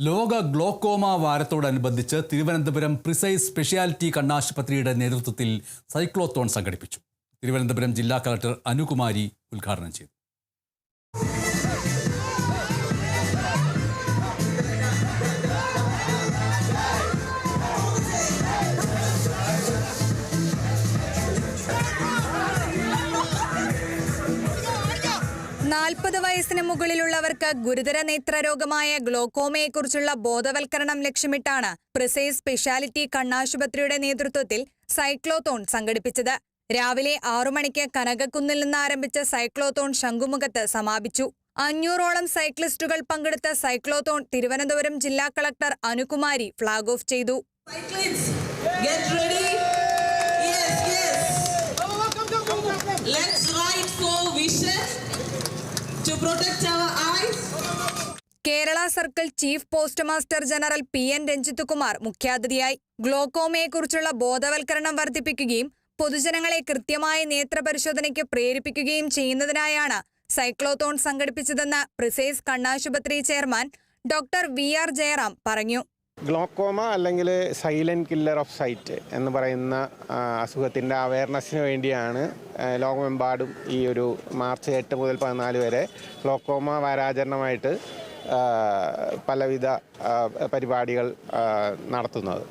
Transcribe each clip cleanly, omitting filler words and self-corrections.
ലോക glaucoma വാരത്തോടനുബന്ധിച്ച് Thiruvananthapuram precise speciality കണ്ണാശുപത്രിയുടെ നേതൃത്വത്തിൽ cyclothon സംഘടിപ്പിച്ചു. തിരുവനന്തപുരം ജില്ലാ കളക്ടർ അനുകുമാരി ഉദ്ഘാടനം ചെയ്തു. വയസ്സിന് മുകളിലുള്ളവർക്ക് ഗുരുതര നേത്രരോഗമായ ഗ്ലോക്കോമയെക്കുറിച്ചുള്ള ബോധവൽക്കരണം ലക്ഷ്യമിട്ടാണ് പ്രിസൈസ് സ്പെഷ്യാലിറ്റി കണ്ണാശുപത്രിയുടെ നേതൃത്വത്തിൽ സൈക്ലോത്തോൺ സംഘടിപ്പിച്ചത്. രാവിലെ 6 മണിക്ക് കനകക്കുന്നിൽ നിന്ന് ആരംഭിച്ച സൈക്ലോത്തോൺ ശംഖുമുഖത്ത് സമാപിച്ചു. 500ഓളം സൈക്ലിസ്റ്റുകൾ പങ്കെടുത്ത സൈക്ലോത്തോൺ തിരുവനന്തപുരം ജില്ലാ കളക്ടർ അനുകുമാരി ഫ്ളാഗ് ഓഫ് ചെയ്തു. To protect our eyes. Kerala circle chief post master general PN Ranjith Kumar മുഖ്യാതിഥിയായി. ഗ്ലോക്കോമയെക്കുറിച്ചുള്ള ബോധവൽക്കരണം വർദ്ധിപ്പിക്കുകയും പൊതുജനങ്ങളെ കൃത്യമായ നേത്രപരിശോധനയ്ക്ക് പ്രേരിപ്പിക്കുകയും ചെയ്യുന്നതിനായാണ് സൈക്ലോത്തോൺ സംഘടിപ്പിച്ചതെന്ന് പ്രിസൈസ് കണ്ണാശുപത്രി ചെയർമാൻ ഡോക്ടർ VR ജയറാം പറഞ്ഞു. ഗ്ലോക്കോമ അല്ലെങ്കിൽ സൈലന്റ് കില്ലർ ഓഫ് സൈറ്റ് എന്ന് പറയുന്ന അസുഖത്തിൻ്റെ അവയർനെസ്സിന് വേണ്ടിയാണ് ലോകമെമ്പാടും ഈ ഒരു മാർച്ച് 8 മുതൽ 14 വരെ ഗ്ലോക്കോമ വാരാചരണമായിട്ട് പലവിധ പരിപാടികൾ നടത്തുന്നത്.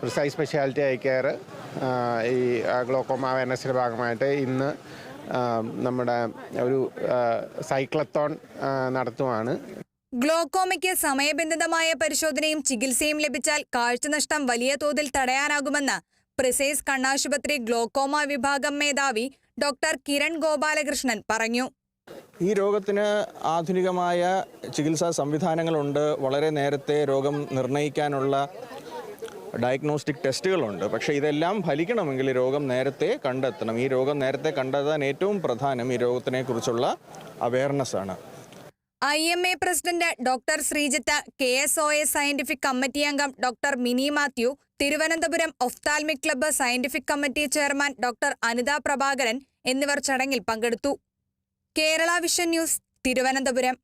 പ്രിസൈസ് സ്പെഷ്യാലിറ്റി ഐ കെയർ ഈ ഗ്ലോക്കോമ അവയർനെസ്സിൻ്റെ ഭാഗമായിട്ട് ഇന്ന് നമ്മുടെ ഒരു സൈക്ലത്തോൺ നടത്തുവാണ്. ഗ്ലോക്കോമയ്ക്ക് സമയബന്ധിതമായ പരിശോധനയും ചികിത്സയും ലഭിച്ചാൽ കാഴ്ചനഷ്ടം വലിയ തോതിൽ തടയാനാകുമെന്ന് പ്രിസൈസ് കണ്ണാശുപത്രി ഗ്ലോക്കോമ വിഭാഗം മേധാവി ഡോക്ടർ കിരൺ ഗോപാലകൃഷ്ണൻ പറഞ്ഞു. ഈ രോഗത്തിന് ആധുനികമായ ചികിത്സാ സംവിധാനങ്ങളുണ്ട്. വളരെ നേരത്തെ രോഗം നിർണ്ണയിക്കാനുള്ള ഡയഗ്നോസ്റ്റിക് ടെസ്റ്റുകളുണ്ട്. പക്ഷേ ഇതെല്ലാം ഫലിക്കണമെങ്കിൽ രോഗം നേരത്തെ കണ്ടെത്തണം. ഈ രോഗം നേരത്തെ കണ്ടെത്താൻ ഏറ്റവും പ്രധാനം ഈ രോഗത്തിനെക്കുറിച്ചുള്ള അവയർനെസ് ആണ്. IMA president doctor Sreejith, KSOA scientific committee അംഗം doctor Mini Mathew, Thiruvananthapuram ophthalmic club scientific committee chairman doctor Anitha Prabhakaran എന്നിവർ ചടങ്ങിൽ പങ്കെടുത്തു. Kerala vision news, Thiruvananthapuram.